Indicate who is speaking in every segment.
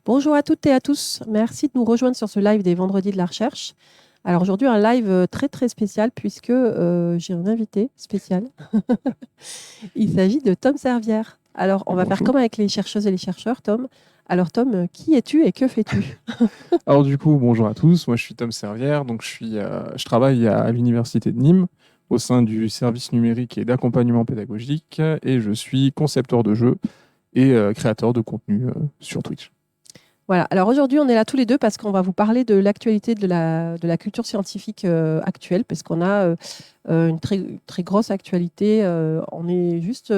Speaker 1: Bonjour à toutes et à tous. Merci de nous rejoindre sur ce live des Vendredis de la Recherche. Alors aujourd'hui, un live très très spécial puisque j'ai un invité spécial. Il s'agit de Tom Servière. Alors on va faire
Speaker 2: Bonjour.
Speaker 1: comme avec les chercheuses et les chercheurs, Tom. Alors Tom, qui es-tu et que fais-tu?
Speaker 2: Alors du coup, bonjour à tous. Moi, je suis Tom Servière. Donc, je travaille à l'université de Nîmes au sein du service numérique et d'accompagnement pédagogique et je suis concepteur de jeux et créateur de contenu sur Twitch.
Speaker 1: Voilà, alors aujourd'hui on est là tous les deux parce qu'on va vous parler de l'actualité de la culture scientifique actuelle, parce qu'on a une très grosse actualité. On est juste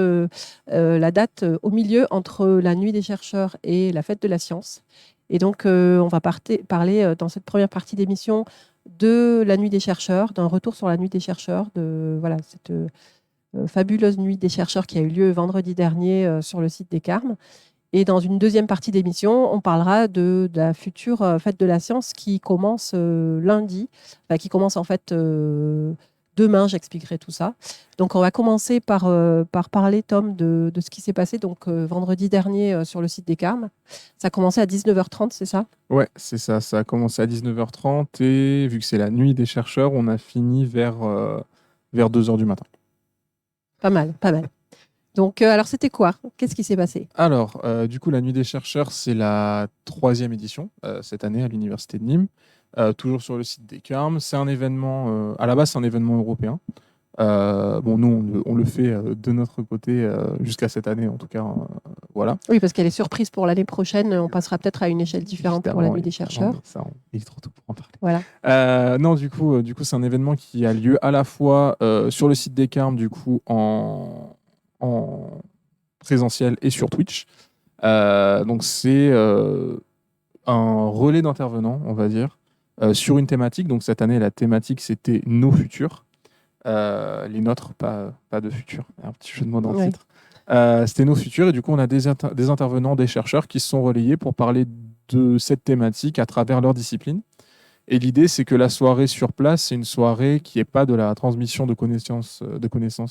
Speaker 1: la date au milieu entre la nuit des chercheurs et la fête de la science. Et donc on va parler dans cette première partie d'émission de la nuit des chercheurs, d'un retour sur la nuit des chercheurs, de voilà, cette fabuleuse nuit des chercheurs qui a eu lieu vendredi dernier sur le site des Carmes. Et dans une deuxième partie d'émission, on parlera de la future fête de la science qui commence lundi, enfin, qui commence en fait demain, j'expliquerai tout ça. Donc on va commencer par parler, Tom, de ce qui s'est passé donc, vendredi dernier sur le site des Carmes. Ça a commencé à 19h30, c'est ça?
Speaker 2: Ouais, c'est ça. Ça a commencé à 19h30 et vu que c'est la nuit des chercheurs, on a fini vers 2h du matin.
Speaker 1: Pas mal, pas mal. Donc alors c'était quoi? Qu'est-ce qui s'est passé?
Speaker 2: Alors, du coup, la Nuit des chercheurs, c'est la troisième édition cette année à l'Université de Nîmes, toujours sur le site des Carmes. C'est un événement, à la base, c'est un événement européen. Bon, nous, on le fait de notre côté jusqu'à cette année, en tout cas. Voilà.
Speaker 1: Oui, parce qu'elle est surprise pour l'année prochaine. On passera peut-être à une échelle différente pour la nuit des
Speaker 2: Évidemment, mais
Speaker 1: chercheurs.
Speaker 2: ça, il est trop tôt pour en parler.
Speaker 1: Voilà.
Speaker 2: Non, du coup, c'est un événement qui a lieu à la fois sur le site des Carmes, du coup, en présentiel et sur Twitch. Donc c'est un relais d'intervenants, on va dire, sur une thématique. Donc cette année, la thématique, c'était nos futurs. Les nôtres, pas de futurs. Un petit jeu de mots dans le
Speaker 1: Ouais.
Speaker 2: titre. C'était nos futurs. Et du coup, on a des intervenants, des chercheurs qui se sont relayés pour parler de cette thématique à travers leur discipline. Et l'idée, c'est que la soirée sur place, c'est une soirée qui n'est pas de la transmission de connaissances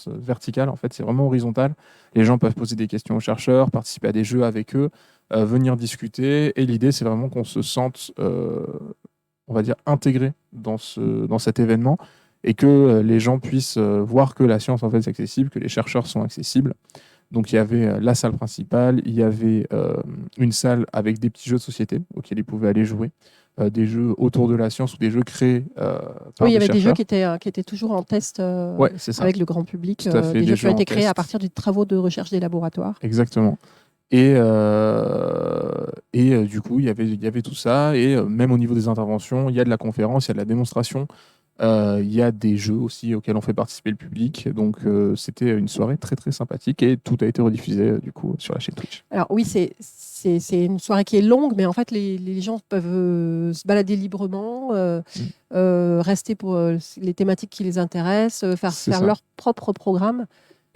Speaker 2: verticales. En fait, c'est vraiment horizontal. Les gens peuvent poser des questions aux chercheurs, participer à des jeux avec eux, venir discuter. Et l'idée, c'est vraiment qu'on se sente, on va dire, intégré dans cet événement et que les gens puissent voir que la science, en fait, est accessible, que les chercheurs sont accessibles. Donc, il y avait la salle principale, il y avait une salle avec des petits jeux de société auxquels ils pouvaient aller jouer, des jeux autour de la science ou des jeux créés
Speaker 1: Oui,
Speaker 2: par
Speaker 1: il y
Speaker 2: des
Speaker 1: avait des jeux
Speaker 2: chercheurs.
Speaker 1: qui étaient toujours en test
Speaker 2: Ouais, c'est ça,
Speaker 1: avec le grand public,
Speaker 2: tout à fait,
Speaker 1: des
Speaker 2: des
Speaker 1: jeux qui
Speaker 2: jeux
Speaker 1: ont
Speaker 2: en
Speaker 1: été créés à
Speaker 2: test.
Speaker 1: partir des travaux de recherche des laboratoires.
Speaker 2: Exactement. Et du coup, il y avait tout ça. Et même au niveau des interventions, il y a de la conférence, il y a de la démonstration, il y a des jeux aussi auxquels on fait participer le public. Donc, c'était une soirée très, très sympathique et tout a été rediffusé du coup sur la chaîne Twitch.
Speaker 1: Alors oui, c'est une soirée qui est longue, mais en fait, les gens peuvent se balader librement,
Speaker 2: Mm.
Speaker 1: rester pour les thématiques qui les intéressent,
Speaker 2: C'est
Speaker 1: faire
Speaker 2: ça.
Speaker 1: leur propre programme.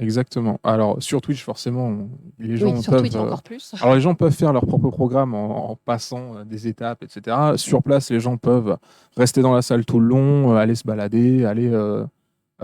Speaker 2: Exactement. Alors, sur Twitch, forcément, les
Speaker 1: Oui,
Speaker 2: gens
Speaker 1: sur
Speaker 2: peuvent.
Speaker 1: Twitch encore plus.
Speaker 2: Alors, les gens peuvent faire leur propre programme en passant des étapes, etc. Sur place, les gens peuvent rester dans la salle tout le long, aller se balader, aller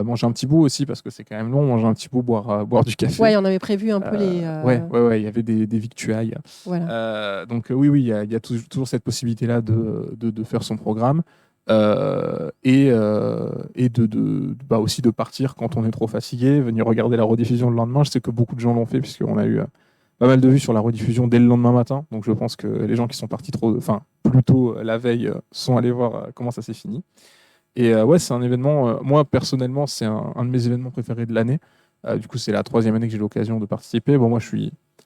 Speaker 2: manger un petit bout aussi, parce que c'est quand même long, manger un petit bout, boire du café.
Speaker 1: Ouais, on avait prévu un peu les.
Speaker 2: Ouais, il y avait des victuailles.
Speaker 1: Voilà.
Speaker 2: Donc, oui, il y a toujours cette possibilité-là de faire son programme. Et bah aussi de partir quand on est trop fatigué, venir regarder la rediffusion le lendemain. Je sais que beaucoup de gens l'ont fait puisqu'on a eu pas mal de vues sur la rediffusion dès le lendemain matin. Donc je pense que les gens qui sont partis plus tôt la veille sont allés voir comment ça s'est fini. Et ouais, c'est un événement, moi personnellement, c'est un de mes événements préférés de l'année. Du coup, c'est la troisième année que j'ai l'occasion de participer. Bon, moi, je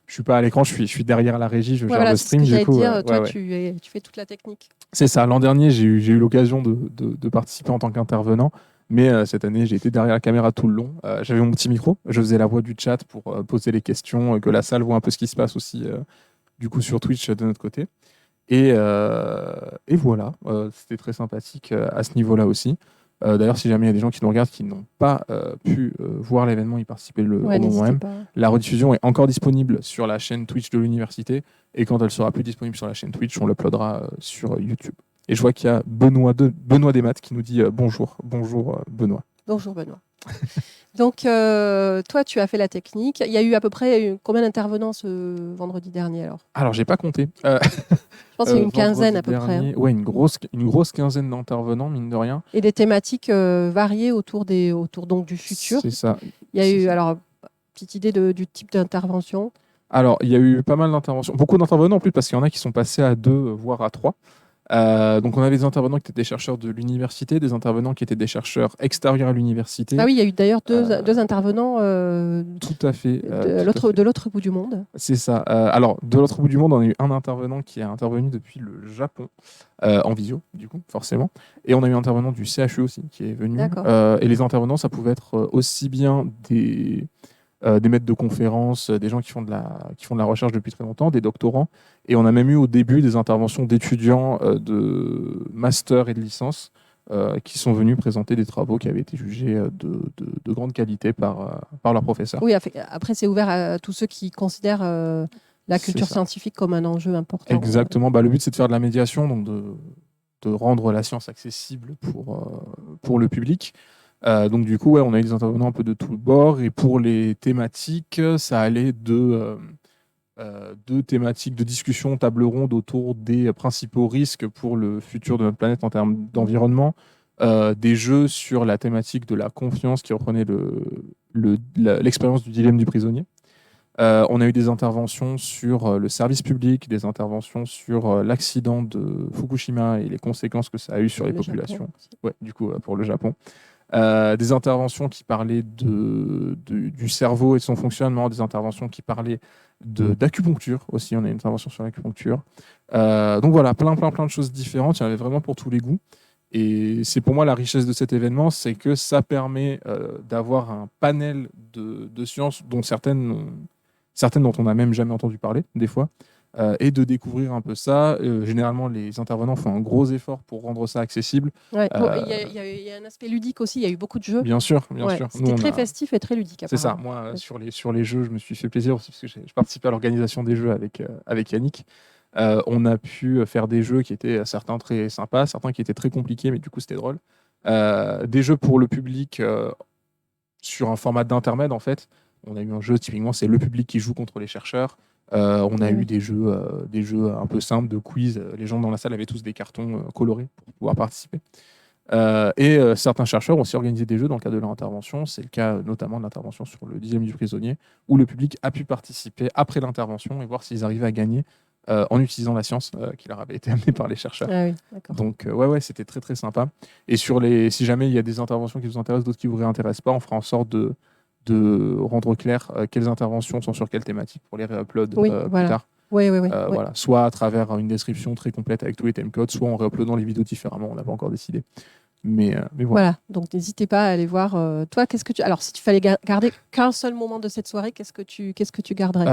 Speaker 2: suis pas à l'écran, je suis derrière la régie, je
Speaker 1: Ouais,
Speaker 2: gère
Speaker 1: voilà,
Speaker 2: le
Speaker 1: c'est ce
Speaker 2: stream.
Speaker 1: que
Speaker 2: Du
Speaker 1: j'allais te
Speaker 2: coup,
Speaker 1: dire.
Speaker 2: ouais,
Speaker 1: Toi,
Speaker 2: ouais.
Speaker 1: tu fais toute la technique.
Speaker 2: C'est ça. L'an dernier, j'ai eu l'occasion de participer en tant qu'intervenant, mais cette année, j'ai été derrière la caméra tout le long. J'avais mon petit micro, je faisais la voix du chat pour poser les questions, que la salle voit un peu ce qui se passe aussi, du coup, sur Twitch de notre côté. Et voilà, c'était très sympathique à ce niveau-là aussi. D'ailleurs, si jamais il y a des gens qui nous regardent qui n'ont pas pu voir l'événement, y participer
Speaker 1: Ouais,
Speaker 2: au moment
Speaker 1: n'hésitez
Speaker 2: même,
Speaker 1: pas.
Speaker 2: la rediffusion est encore disponible sur la chaîne Twitch de l'université. Et quand elle sera plus disponible sur la chaîne Twitch, on l'uploadera sur YouTube. Et je vois qu'il y a Benoît Desmaths qui nous dit bonjour. Bonjour Benoît.
Speaker 1: Bonjour Benoît. Donc, toi, tu as fait la technique. Il y a eu à peu près combien d'intervenants ce vendredi dernier alors?
Speaker 2: Alors, j'ai pas compté.
Speaker 1: Je pense qu'il y a eu une quinzaine
Speaker 2: Vendredi
Speaker 1: à peu près, hein.
Speaker 2: dernier, ouais, une grosse quinzaine d'intervenants, mine de rien.
Speaker 1: Et des thématiques variées autour donc du futur.
Speaker 2: C'est ça.
Speaker 1: Il y a
Speaker 2: C'est
Speaker 1: eu,
Speaker 2: ça.
Speaker 1: alors, petite idée du type d'intervention.
Speaker 2: Alors, il y a eu pas mal d'interventions, beaucoup d'intervenants en plus, parce qu'il y en a qui sont passés à 2, voire à 3. Donc, on avait des intervenants qui étaient des chercheurs de l'université, des intervenants qui étaient des chercheurs extérieurs à l'université.
Speaker 1: Ah oui, il y a eu d'ailleurs deux
Speaker 2: Euh,
Speaker 1: intervenants
Speaker 2: Tout à fait.
Speaker 1: de l'autre bout du monde.
Speaker 2: C'est ça. Alors, de l'autre bout du monde, on a eu un intervenant qui a intervenu depuis le Japon, en visio, du coup, forcément. Et on a eu un intervenant du CHU aussi qui est venu.
Speaker 1: D'accord.
Speaker 2: Et les intervenants, ça pouvait être aussi bien des maîtres de conférences, des gens qui font de la recherche depuis très longtemps, des doctorants. Et on a même eu au début des interventions d'étudiants de master et de licence qui sont venus présenter des travaux qui avaient été jugés de grande qualité par leurs professeurs.
Speaker 1: Oui, après, c'est ouvert à tous ceux qui considèrent la culture
Speaker 2: C'est ça.
Speaker 1: scientifique comme un enjeu important.
Speaker 2: Exactement. Bah, le but, c'est de faire de la médiation, donc de rendre la science accessible pour le public. Donc du coup, ouais, on a eu des intervenants un peu de tout le bord. Et pour les thématiques, ça allait de thématiques de discussion, table ronde autour des principaux risques pour le futur de notre planète en termes d'environnement, des jeux sur la thématique de la confiance qui reprenait l'expérience du dilemme du prisonnier. On a eu des interventions sur le service public, des interventions sur l'accident de Fukushima et les conséquences que ça a eu sur les populations. Ouais, du coup, pour le Japon. Des interventions qui parlaient du cerveau et de son fonctionnement, des interventions qui parlaient d'acupuncture aussi. On a une intervention sur l'acupuncture. Donc voilà, plein de choses différentes. Il y en avait vraiment pour tous les goûts. Et c'est pour moi la richesse de cet événement, c'est que ça permet d'avoir un panel de sciences dont certaines dont on n'a même jamais entendu parler, des fois, et de découvrir un peu ça. Généralement, les intervenants font un gros effort pour rendre ça accessible.
Speaker 1: Ouais, il y a un aspect ludique aussi, il y a eu beaucoup de jeux.
Speaker 2: Bien sûr, bien sûr.
Speaker 1: C'était très festif et très ludique.
Speaker 2: C'est ça. Moi, sur les jeux, je me suis fait plaisir aussi parce que je participais à l'organisation des jeux avec Yannick. On a pu faire des jeux qui étaient certains très sympas, certains qui étaient très compliqués, mais du coup, c'était drôle. Des jeux pour le public sur un format d'intermède, en fait. On a eu un jeu, typiquement, c'est le public qui joue contre les chercheurs. On a eu des jeux un peu simples de quiz. Les gens dans la salle avaient tous des cartons colorés pour pouvoir participer. Certains chercheurs ont aussi organisé des jeux dans le cadre de leur intervention. C'est le cas notamment de l'intervention sur le dilemme du prisonnier, où le public a pu participer après l'intervention et voir s'ils arrivaient à gagner en utilisant la science qui leur avait été amenée par les chercheurs.
Speaker 1: Ah oui,
Speaker 2: donc ouais, c'était très très sympa. Et si jamais il y a des interventions qui vous intéressent, d'autres qui vous réintéressent pas, on fera en sorte de rendre clair quelles interventions sont sur quelle thématique pour les réuploads plus tard.
Speaker 1: Oui.
Speaker 2: Voilà. Soit à travers une description très complète avec tous les timecodes, soit en réuploadant les vidéos différemment. On n'a pas encore décidé. Mais voilà.
Speaker 1: Voilà. Donc n'hésitez pas à aller voir. Toi, alors, si tu fallait garder qu'un seul moment de cette soirée, qu'est-ce que tu garderais?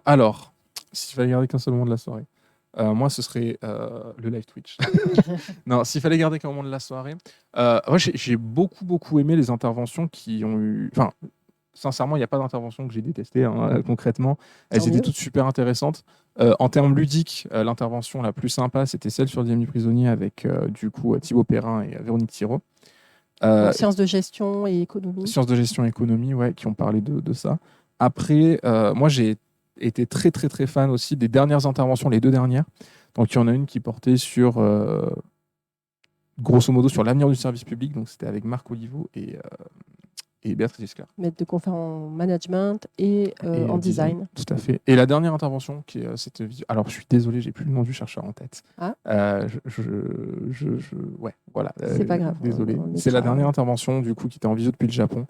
Speaker 2: Alors, s'il fallait garder qu'un seul moment de la soirée, moi, ce serait le live Twitch. Non, s'il fallait garder qu'un moment de la soirée, moi, j'ai beaucoup aimé les interventions qui ont eu. Enfin, sincèrement, il n'y a pas d'intervention que j'ai détestée, concrètement. Elles étaient toutes super intéressantes. En termes ludiques, l'intervention la plus sympa, c'était celle sur le dilemme du prisonnier avec du coup Thibaut Perrin et Véronique Thiraud.
Speaker 1: Sciences de gestion et économie.
Speaker 2: Sciences de gestion et économie, ouais, qui ont parlé de ça. Après, moi, j'ai été très fan aussi des dernières interventions, les 2 dernières. Donc, il y en a une qui portait sur, grosso modo, sur l'avenir du service public. Donc, c'était avec Marc Oliveau et Béatrice Giscard.
Speaker 1: Maître de conférences en management et en design.
Speaker 2: Tout à fait. Et la dernière intervention, c'était. Alors, je suis désolé, j'ai plus le nom du chercheur en tête.
Speaker 1: Ah.
Speaker 2: Ouais, voilà.
Speaker 1: C'est pas grave.
Speaker 2: Désolé. C'est la dernière intervention, du coup, qui était en visio depuis le Japon,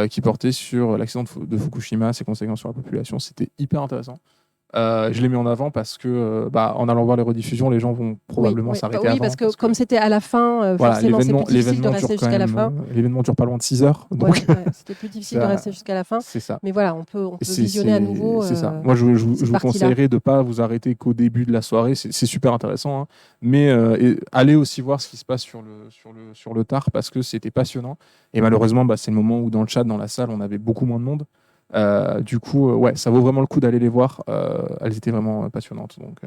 Speaker 2: qui portait sur l'accident de Fukushima, ses conséquences sur la population. C'était hyper intéressant. Je l'ai mis en avant parce que, en allant voir les rediffusions, les gens vont probablement s'arrêter avant.
Speaker 1: Oui, parce que comme c'était à la fin, forcément, c'est plus difficile de rester jusqu'à la fin.
Speaker 2: L'événement dure pas loin de 6 heures. Donc
Speaker 1: c'était plus difficile de rester jusqu'à la fin.
Speaker 2: C'est ça.
Speaker 1: Mais voilà, on peut visionner à nouveau.
Speaker 2: C'est ça. Moi, je vous conseillerais de ne pas vous arrêter qu'au début de la soirée. C'est super intéressant. Hein. Mais allez aussi voir ce qui se passe sur le tard parce que c'était passionnant. Et malheureusement, c'est le moment où dans le chat, dans la salle, on avait beaucoup moins de monde. Du coup, ouais, ça vaut vraiment le coup d'aller les voir. Elles étaient vraiment passionnantes. Donc,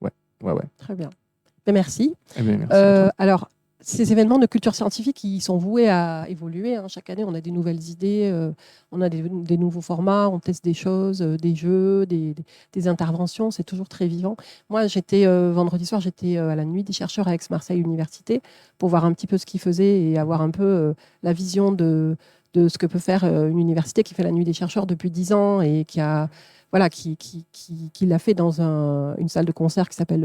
Speaker 2: ouais.
Speaker 1: Très bien. Merci.
Speaker 2: Merci
Speaker 1: alors, ces événements de culture scientifique, ils sont voués à évoluer. Chaque année, on a des nouvelles idées, on a des nouveaux formats, on teste des choses, des jeux, des interventions. C'est toujours très vivant. Moi, vendredi soir, j'étais à la nuit des chercheurs à Aix-Marseille Université pour voir un petit peu ce qu'ils faisaient et avoir un peu la vision de ce que peut faire une université qui fait la nuit des chercheurs depuis 10 ans et qui l'a fait dans une salle de concert qui s'appelle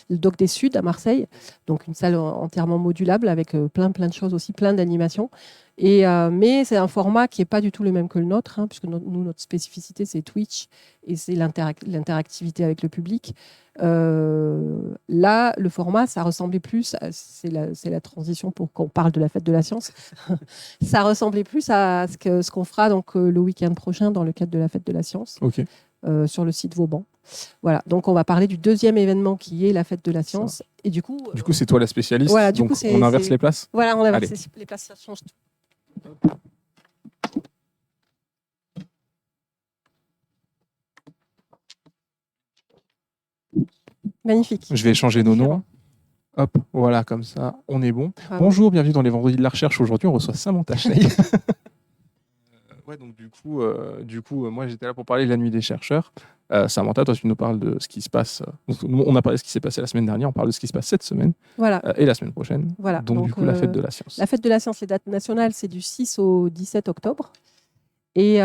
Speaker 1: le Doc des Suds à Marseille. Donc une salle entièrement modulable avec plein de choses aussi, plein d'animations. Mais c'est un format qui n'est pas du tout le même que le nôtre, puisque nous, notre spécificité, c'est Twitch et c'est l'interactivité avec le public. Là, le format, ça ressemblait plus, c'est la transition pour qu'on parle de la fête de la science, ça ressemblait plus à ce qu'on fera donc, le week-end prochain dans le cadre de la fête de la science,
Speaker 2: Ok.
Speaker 1: sur le site Vauban. Voilà, donc on va parler du deuxième événement qui est la fête de la science.
Speaker 2: Ça.
Speaker 1: Et du coup,
Speaker 2: c'est toi la spécialiste.
Speaker 1: voilà,
Speaker 2: donc on inverse les places.
Speaker 1: Voilà, on inverse les places, ça change tout. Magnifique.
Speaker 2: Je vais échanger nos noms. Hop, voilà, comme ça, on est bon.
Speaker 1: Ah,
Speaker 2: bonjour, bienvenue dans les Vendredis de la Recherche. Aujourd'hui, on reçoit Samantha Schney. Donc du coup, moi, j'étais là pour parler de la nuit des chercheurs. Samantha, toi, tu nous parles de ce qui se passe. On a parlé de ce qui s'est passé la semaine dernière. On parle de ce qui se passe cette semaine et la semaine prochaine.
Speaker 1: Voilà.
Speaker 2: Donc du coup, la fête de la science.
Speaker 1: La fête de la science, les dates nationales, c'est du 6 au 17 octobre. Et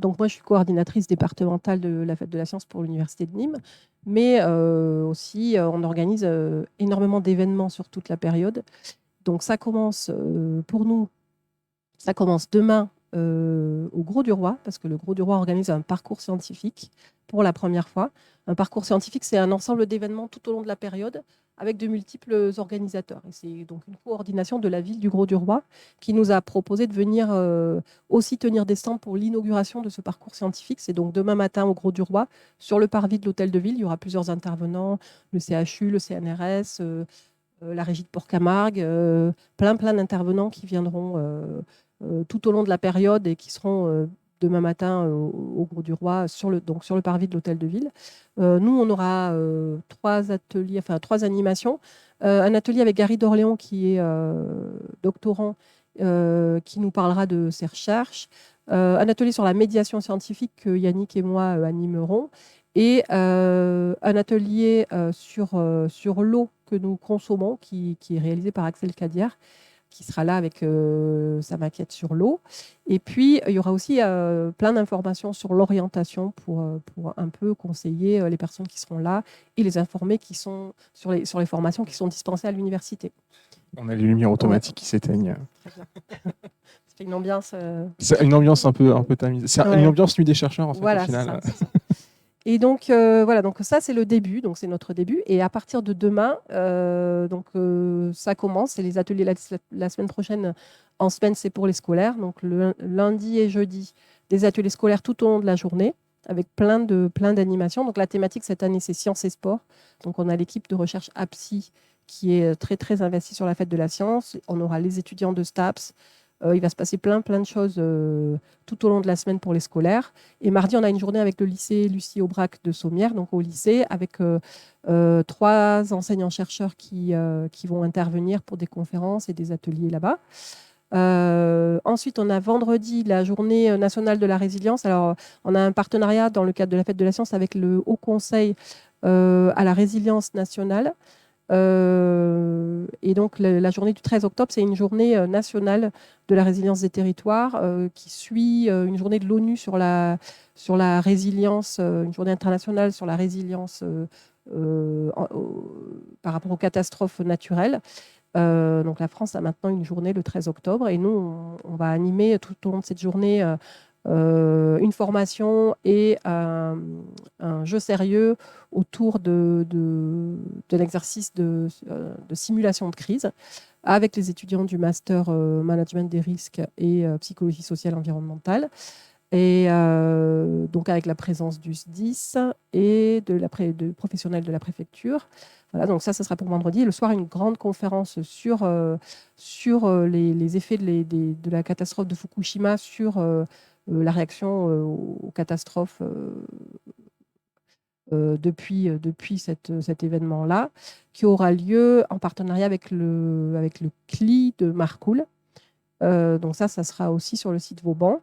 Speaker 1: donc, moi, je suis coordinatrice départementale de la fête de la science pour l'Université de Nîmes. Mais aussi, on organise énormément d'événements sur toute la période. Donc, ça commence pour nous, ça commence demain au Gros du Roi, parce que le Gros du Roi organise un parcours scientifique pour la première fois. Un parcours scientifique, c'est un ensemble d'événements tout au long de la période avec de multiples organisateurs. Et c'est donc une coordination de la ville du Gros du Roi qui nous a proposé de venir aussi tenir des stands pour l'inauguration de ce parcours scientifique. C'est donc demain matin au Gros du Roi, sur le parvis de l'Hôtel de Ville. Il y aura plusieurs intervenants, le CHU, le CNRS, la régie de Port-Camargue, plein d'intervenants qui viendront tout au long de la période et qui seront demain matin au Gros du Roi sur le parvis de l'Hôtel de Ville. Nous, on aura trois animations. Un atelier avec Gary d'Orléans qui est doctorant, qui nous parlera de ses recherches. Un atelier sur la médiation scientifique que Yannick et moi animerons. Et un atelier sur l'eau que nous consommons, qui est réalisé par Axel Cadière, qui sera là avec sa maquette sur l'eau. Et puis, il y aura aussi plein d'informations sur l'orientation pour un peu conseiller les personnes qui seront là et les informer sur les formations qui sont dispensées à l'université.
Speaker 2: On a les lumières automatiques qui s'éteignent.
Speaker 1: C'est une ambiance...
Speaker 2: C'est une ambiance un peu tamise. C'est une ambiance nuit des chercheurs, en fait,
Speaker 1: voilà,
Speaker 2: au final.
Speaker 1: C'est ça. Et donc, donc ça, c'est le début, donc c'est notre début. Et à partir de demain, ça commence. Et les ateliers la semaine prochaine, en semaine, c'est pour les scolaires. Donc, le lundi et jeudi, des ateliers scolaires tout au long de la journée, avec plein d'animations. Donc, la thématique cette année, c'est sciences et sport. Donc, on a l'équipe de recherche APSI qui est très investie sur la fête de la science. On aura les étudiants de STAPS. Il va se passer plein de choses tout au long de la semaine pour les scolaires. Et mardi, on a une journée avec le lycée Lucie Aubrac de Sommières, donc au lycée, avec 3 enseignants-chercheurs qui vont intervenir pour des conférences et des ateliers là-bas. Ensuite, on a vendredi la journée nationale de la résilience. Alors, on a un partenariat dans le cadre de la fête de la science avec le Haut Conseil à la résilience nationale. Et donc, la journée du 13 octobre, c'est une journée nationale de la résilience des territoires qui suit une journée de l'ONU sur la résilience, une journée internationale sur la résilience par rapport aux catastrophes naturelles. Donc, la France a maintenant une journée le 13 octobre et nous, on va animer tout au long de cette journée une formation et un jeu sérieux autour de l'exercice de simulation de crise avec les étudiants du master management des risques et psychologie sociale environnementale. Et donc avec la présence du SDIS et de professionnels de la préfecture. Voilà, donc ça sera pour vendredi. Le soir, une grande conférence sur les effets de la catastrophe de Fukushima sur la réaction aux catastrophes depuis cet événement-là, qui aura lieu en partenariat avec le CLI de Marcoule. Donc ça sera aussi sur le site Vauban.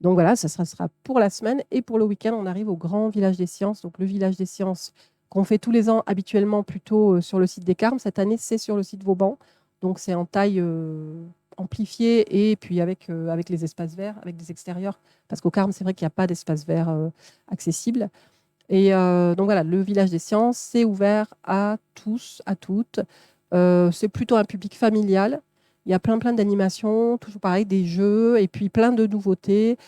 Speaker 1: Donc voilà, ça sera pour la semaine et pour le week-end, on arrive au Grand Village des Sciences. Donc le Village des Sciences qu'on fait tous les ans habituellement plutôt sur le site des Carmes. Cette année, c'est sur le site Vauban. Donc c'est en taille amplifiée et puis avec les espaces verts, avec des extérieurs. Parce qu'au Carmes, c'est vrai qu'il n'y a pas d'espace vert accessible. Et donc voilà, le Village des Sciences, c'est ouvert à tous, à toutes. C'est plutôt un public familial. Il y a plein d'animations, toujours pareil, des jeux et puis plein de nouveautés,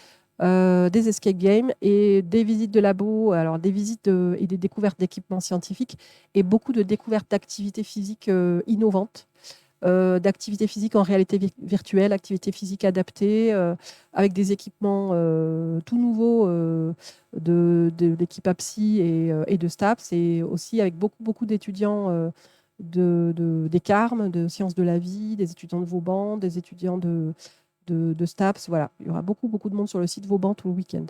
Speaker 1: des escape games et des visites de labos, alors des visites et des découvertes d'équipements scientifiques et beaucoup de découvertes d'activités physiques innovantes, d'activités physiques en réalité virtuelle, activités physiques adaptées, avec des équipements tout nouveaux de l'équipe APSI et de STAPS et aussi avec beaucoup d'étudiants des Carmes, de sciences de la vie, des étudiants de Vauban, des étudiants de STAPS. Voilà, il y aura beaucoup de monde sur le site Vauban tout le week-end.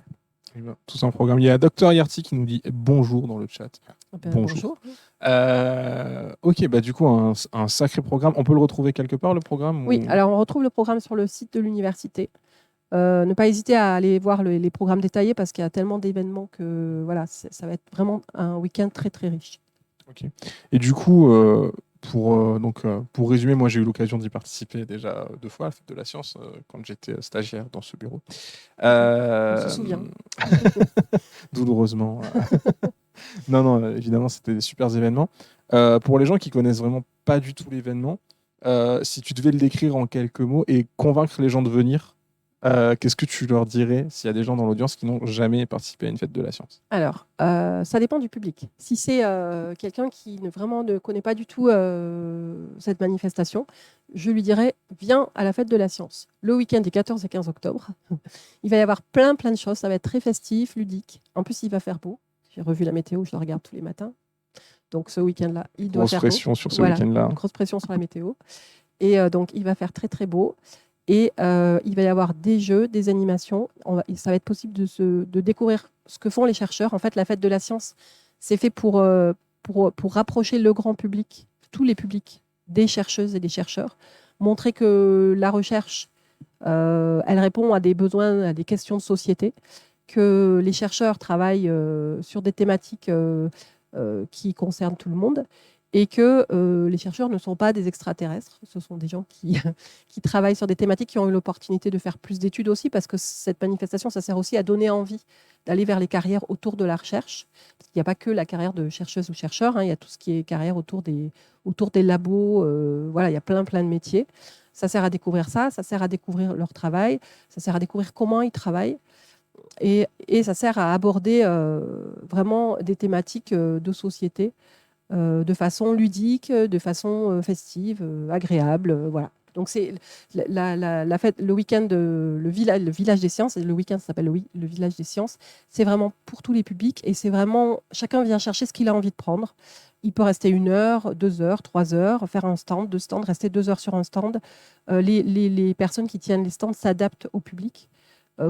Speaker 2: Tout ça en programme. Il y a Dr Yarty qui nous dit bonjour dans le chat.
Speaker 1: Bonjour.
Speaker 2: Ok, du coup, un sacré programme. On peut le retrouver quelque part, le programme
Speaker 1: Oui, alors on retrouve le programme sur le site de l'université. Ne pas hésiter à aller voir les programmes détaillés parce qu'il y a tellement d'événements que voilà, ça va être vraiment un week-end très riche.
Speaker 2: Ok. Et du coup, pour résumer, moi j'ai eu l'occasion d'y participer déjà 2 fois à la Fête de la Science quand j'étais stagiaire dans ce bureau.
Speaker 1: On se souvient.
Speaker 2: Douloureusement. Non, évidemment, c'était des super événements. Pour les gens qui connaissent vraiment pas du tout l'événement, si tu devais le décrire en quelques mots et convaincre les gens de venir, qu'est-ce que tu leur dirais s'il y a des gens dans l'audience qui n'ont jamais participé à une fête de la science?
Speaker 1: Alors, ça dépend du public. Si c'est quelqu'un qui vraiment ne connaît pas du tout cette manifestation, je lui dirais viens à la fête de la science. Le week-end du 14 et 15 octobre, il va y avoir plein de choses. Ça va être très festif, ludique. En plus, il va faire beau. J'ai revu la météo, je la regarde tous les matins. Donc ce week-end-là, il doit faire beau.
Speaker 2: Grosse pression sur ce week-end-là.
Speaker 1: Grosse pression sur la météo. Et donc, il va faire très beau. Et il va y avoir des jeux, des animations. Ça va être possible de découvrir ce que font les chercheurs. En fait, la fête de la science, c'est fait pour rapprocher le grand public, tous les publics, des chercheuses et des chercheurs. Montrer que la recherche, elle répond à des besoins, à des questions de société. Que les chercheurs travaillent sur des thématiques qui concernent tout le monde et que les chercheurs ne sont pas des extraterrestres, ce sont des gens qui travaillent sur des thématiques, qui ont eu l'opportunité de faire plus d'études aussi, parce que cette manifestation, ça sert aussi à donner envie d'aller vers les carrières autour de la recherche. Parce qu'il n'y a pas que la carrière de chercheuse ou chercheur, il y a tout ce qui est carrière autour des labos, voilà, il y a plein de métiers. Ça sert à découvrir ça sert à découvrir leur travail, ça sert à découvrir comment ils travaillent. Et ça sert à aborder vraiment des thématiques de société de façon ludique, de façon festive, agréable. Voilà. Donc c'est la fête, le week-end, le village des sciences, et le week-end s'appelle le village des sciences. C'est vraiment pour tous les publics et c'est vraiment, chacun vient chercher ce qu'il a envie de prendre. Il peut rester 1 heure, 2 heures, 3 heures, faire un stand, 2 stands, rester 2 heures sur un stand. Les personnes qui tiennent les stands s'adaptent au public.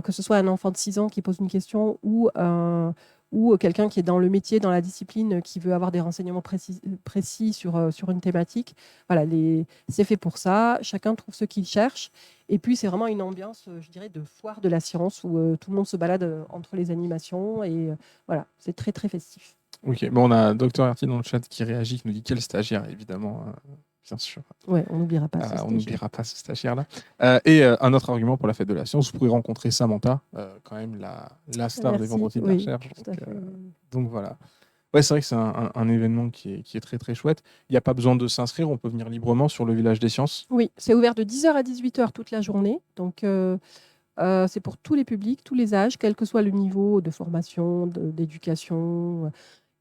Speaker 1: Que ce soit un enfant de 6 ans qui pose une question ou quelqu'un qui est dans le métier, dans la discipline, qui veut avoir des renseignements précis sur une thématique. Voilà, c'est fait pour ça. Chacun trouve ce qu'il cherche. Et puis, c'est vraiment une ambiance, je dirais, de foire de la science où tout le monde se balade entre les animations. Et voilà, c'est très festif.
Speaker 2: Ok, on a Dr Arty dans le chat qui réagit, qui nous dit quel stagiaire, évidemment. Bien sûr.
Speaker 1: Ouais, on n'oubliera pas
Speaker 2: on n'oubliera pas ce stagiaire-là. Et un autre argument pour la fête de la science, vous pourrez rencontrer Samantha, quand même la star des vendredis de la recherche. Donc voilà. Ouais, c'est vrai que c'est un événement qui est très chouette. Il n'y a pas besoin de s'inscrire, on peut venir librement sur le village des sciences.
Speaker 1: Oui, c'est ouvert de 10h à 18h toute la journée. Donc c'est pour tous les publics, tous les âges, quel que soit le niveau de formation, d'éducation.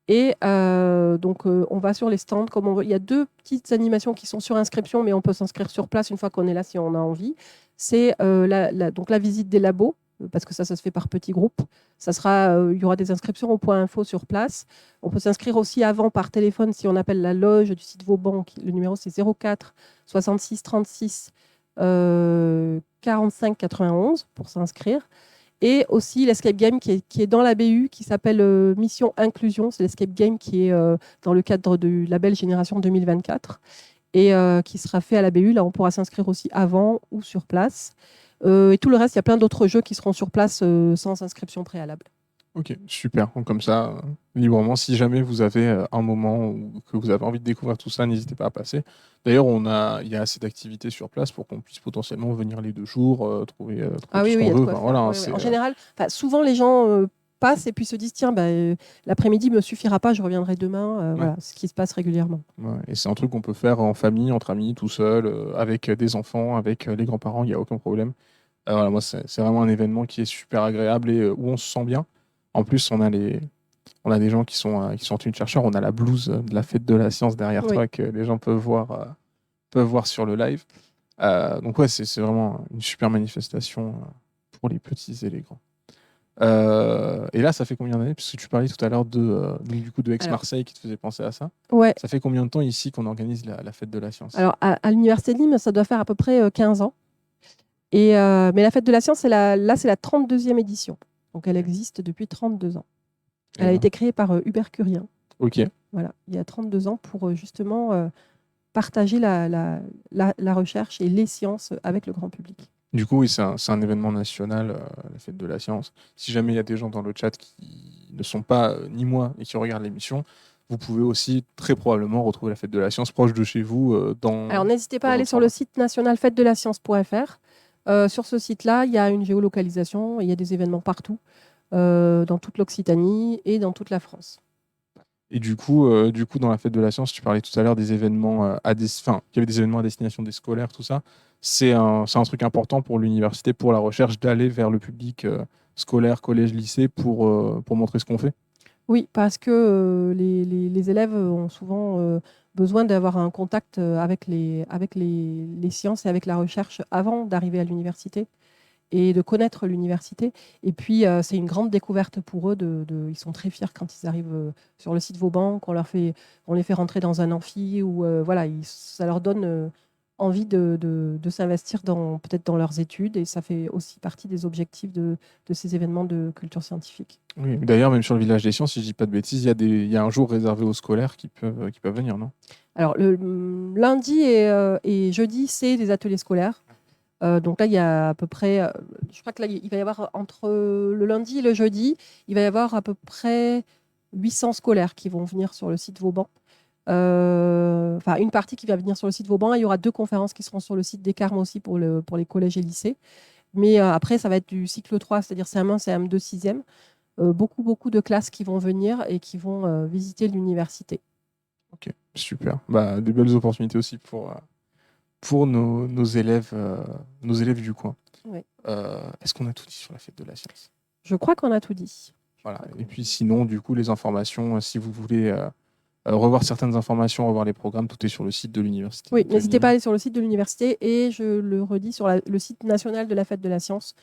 Speaker 1: Et donc, on va sur les stands. Il y a 2 petites animations qui sont sur inscription, mais on peut s'inscrire sur place une fois qu'on est là si on a envie. C'est donc la visite des labos, parce que ça se fait par petits groupes. Il y aura des inscriptions au point info sur place. On peut s'inscrire aussi avant par téléphone si on appelle la loge du site Vauban. Le numéro, c'est 04 66 36 45 91 pour s'inscrire. Et aussi l'escape game qui est dans la BU, qui s'appelle Mission Inclusion. C'est l'escape game qui est dans le cadre du label Génération 2024 et qui sera fait à la BU. Là, on pourra s'inscrire aussi avant ou sur place. Et tout le reste, il y a plein d'autres jeux qui seront sur place sans inscription préalable.
Speaker 2: Ok, super. Donc, comme ça, librement, si jamais vous avez un moment où que vous avez envie de découvrir tout ça, n'hésitez pas à passer. D'ailleurs, il y a assez d'activités sur place pour qu'on puisse potentiellement venir les 2 jours, trouver
Speaker 1: Ah
Speaker 2: tout
Speaker 1: oui,
Speaker 2: ce
Speaker 1: oui, il y
Speaker 2: qu'on
Speaker 1: a de
Speaker 2: veut.
Speaker 1: quoi
Speaker 2: Enfin,
Speaker 1: faire.
Speaker 2: voilà,
Speaker 1: Ouais, ouais. En général, souvent les gens passent et puis se disent tiens, l'après-midi me suffira pas, je reviendrai demain. Voilà, ce qui se passe régulièrement.
Speaker 2: ouais. Et c'est un truc qu'on peut faire en famille, entre amis, tout seul, avec des enfants, avec les grands-parents, il n'y a aucun problème. Voilà, moi, c'est vraiment un événement qui est super agréable et où on se sent bien. En plus, on a des gens qui sont en tenue de chercheur. On a la blouse de la fête de la science derrière
Speaker 1: Oui.
Speaker 2: toi que les gens peuvent voir sur le live. Donc ouais, c'est vraiment une super manifestation pour les petits et les grands. Et là, ça fait combien d'années? Parce que tu parlais tout à l'heure donc, du coup, de
Speaker 1: Alors,
Speaker 2: Aix-Marseille qui te faisait penser à ça.
Speaker 1: ouais.
Speaker 2: Ça fait combien de temps ici qu'on organise la fête de la science?
Speaker 1: Alors, à l'Université de Nîmes, ça doit faire à peu près 15 ans. Mais la Fête de la Science, c'est la 32e édition. Donc, elle existe depuis 32 ans. Elle a été créée par Hubert Curien.
Speaker 2: Ok.
Speaker 1: Voilà, il y a 32 ans pour justement partager la recherche et les sciences avec le grand public.
Speaker 2: Du coup, oui, c'est un événement national, la fête de la science. Si jamais il y a des gens dans le chat qui ne sont pas ni moi et qui regardent l'émission, vous pouvez aussi très probablement retrouver la fête de la science proche de chez vous
Speaker 1: Alors, n'hésitez pas à aller
Speaker 2: votre
Speaker 1: sur le
Speaker 2: endroit.
Speaker 1: site national fête-de-la-science.fr. Sur ce site-là, il y a une géolocalisation, il y a des événements partout, dans toute l'Occitanie et dans toute la France.
Speaker 2: Et du coup, dans la fête de la science, tu parlais tout à l'heure des événements enfin, il y avait des événements à destination des scolaires, tout ça. C'est un truc important pour l'université, pour la recherche, d'aller vers le public scolaire, collège, lycée, pour montrer ce qu'on fait.
Speaker 1: Oui, parce que les élèves ont souvent besoin d'avoir un contact avec les sciences et avec la recherche avant d'arriver à l'université et de connaître l'université. Et puis, c'est une grande découverte pour eux. Ils sont très fiers quand ils arrivent sur le site Vauban, on les fait rentrer dans un amphi, ou voilà, ça leur donne envie de s'investir peut-être dans leurs études. Et ça fait aussi partie des objectifs de ces événements de culture scientifique.
Speaker 2: Oui, d'ailleurs, même sur le village des sciences, si je dis pas de bêtises, il y a un jour réservé aux scolaires qui peuvent venir, non?
Speaker 1: Alors, le lundi et jeudi, c'est des ateliers scolaires. Donc là, il y a à peu près, je crois que là, il va y avoir entre le lundi et le jeudi, il va y avoir à peu près 800 scolaires qui vont venir sur le site Vauban. Enfin, une partie qui va venir sur le site Vauban. Il y aura 2 conférences qui seront sur le site des Carmes aussi pour les collèges et lycées. Mais après, ça va être du cycle 3, c'est-à-dire CM1, CM2, 6e. Beaucoup de classes qui vont venir et qui vont visiter l'université.
Speaker 2: Ok, super. Des belles opportunités aussi pour nos élèves du coin.
Speaker 1: Oui.
Speaker 2: Est-ce qu'on a tout dit sur la fête de la science?
Speaker 1: Je crois qu'on a tout dit.
Speaker 2: Voilà. Et puis sinon, du coup, les informations, si vous voulez revoir certaines informations, revoir les programmes, tout est sur le site de l'université.
Speaker 1: Oui, n'hésitez pas à aller sur le site de l'université et je le redis sur le site national de la Fête de la Science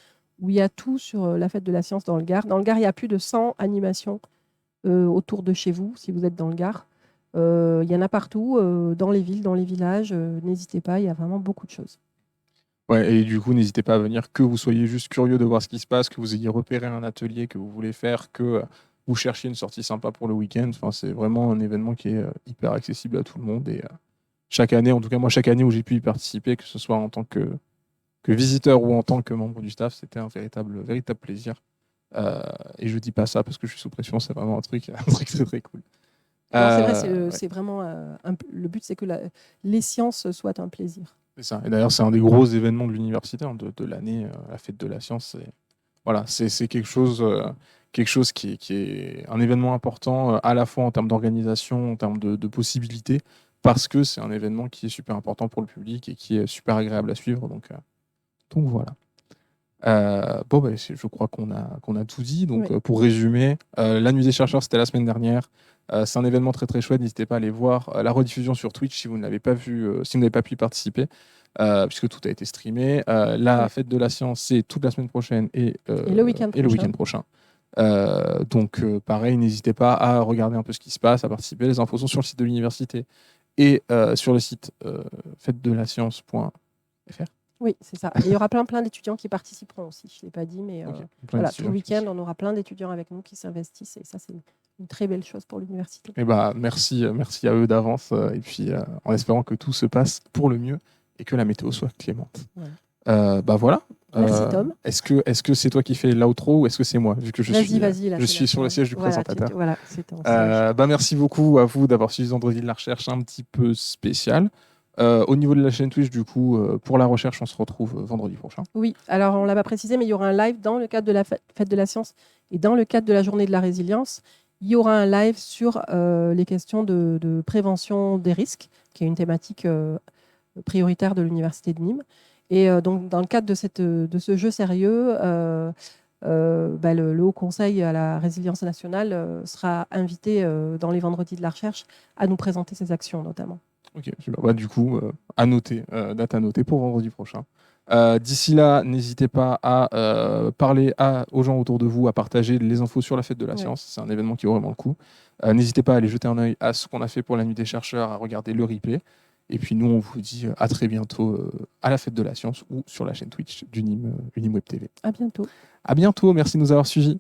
Speaker 1: où il y a tout sur la Fête de la Science dans le Gard. Dans le Gard, il y a plus de 100 animations autour de chez vous, si vous êtes dans le Gard. Il y en a partout, dans les villes, dans les villages. N'hésitez pas, il y a vraiment beaucoup de choses.
Speaker 2: Ouais, et du coup, n'hésitez pas à venir, que vous soyez juste curieux de voir ce qui se passe, que vous ayez repéré un atelier que vous voulez faire, que vous cherchiez une sortie sympa pour le week-end. Enfin, c'est vraiment un événement qui est hyper accessible à tout le monde. Et chaque année, en tout cas moi, chaque année où j'ai pu y participer, que ce soit en tant que visiteur ou en tant que membre du staff, c'était un véritable plaisir. Et je dis pas ça parce que je suis sous pression, c'est vraiment un truc très très cool.
Speaker 1: Non, c'est vrai,
Speaker 2: Ouais.
Speaker 1: c'est vraiment le but, c'est que les sciences soient un plaisir.
Speaker 2: C'est ça. Et d'ailleurs, c'est un des gros événements de l'université de l'année, la fête de la science. Voilà, c'est quelque chose qui est un événement important à la fois en termes d'organisation, en termes de possibilités, parce que c'est un événement qui est super important pour le public et qui est super agréable à suivre. Donc voilà. Je crois qu'on a tout dit. Donc,
Speaker 1: Oui.
Speaker 2: pour résumer, la Nuit des chercheurs, c'était la semaine dernière. C'est un événement très très chouette. N'hésitez pas à aller voir la rediffusion sur Twitch si vous ne l'avez pas vu, si vous n'avez pas pu y participer, puisque tout a été streamé. La fête de la science, c'est toute la semaine prochaine et
Speaker 1: le week-end
Speaker 2: prochain. Donc, pareil, n'hésitez pas à regarder un peu ce qui se passe, à participer. Les infos sont sur le site de l'université et sur le site fête-de-la-science.fr.
Speaker 1: Oui, c'est ça. Et il y aura plein d'étudiants qui participeront aussi. Je ne l'ai pas dit, mais
Speaker 2: Ok. Plein
Speaker 1: voilà, tout
Speaker 2: d'étudiants
Speaker 1: le
Speaker 2: qui
Speaker 1: week-end,
Speaker 2: participent.
Speaker 1: on aura plein d'étudiants avec nous qui s'investissent. Et ça, c'est une très belle chose pour l'université.
Speaker 2: Eh ben, merci à eux d'avance. Et puis, en espérant que tout se passe pour le mieux et que la météo soit clémente.
Speaker 1: Voilà.
Speaker 2: Bah voilà.
Speaker 1: Merci, Tom.
Speaker 2: Est-ce que c'est toi qui fais l'outro ou est-ce que c'est moi, vu que
Speaker 1: Vas-y, là,
Speaker 2: je
Speaker 1: c'est
Speaker 2: suis sur le
Speaker 1: toi.
Speaker 2: siège du
Speaker 1: Voilà,
Speaker 2: présentateur.
Speaker 1: voilà, c'est ton siège.
Speaker 2: Bah merci beaucoup à vous d'avoir suivi Vendredi de la recherche un petit peu spécial. Au niveau de la chaîne Twitch, du coup, pour la recherche, on se retrouve vendredi prochain.
Speaker 1: Oui, alors on ne l'a pas précisé, mais il y aura un live dans le cadre de la fête de la science et dans le cadre de la journée de la résilience. Il y aura un live sur les questions de prévention des risques, qui est une thématique prioritaire de l'Université de Nîmes. Et donc, dans le cadre de ce jeu sérieux, le Haut Conseil à la résilience nationale sera invité dans les vendredis de la recherche à nous présenter ses actions, notamment.
Speaker 2: Ok, super. Bah, du coup, date à noter pour vendredi prochain. D'ici là, n'hésitez pas à parler aux gens autour de vous, à partager les infos sur la fête de la science. C'est un événement qui vaut vraiment le coup. N'hésitez pas à aller jeter un œil à ce qu'on a fait pour la nuit des chercheurs, à regarder le replay. Et puis nous, on vous dit à très bientôt à la fête de la science ou sur la chaîne Twitch du Nîmes Web TV.
Speaker 1: À bientôt.
Speaker 2: À bientôt, merci de nous avoir suivis.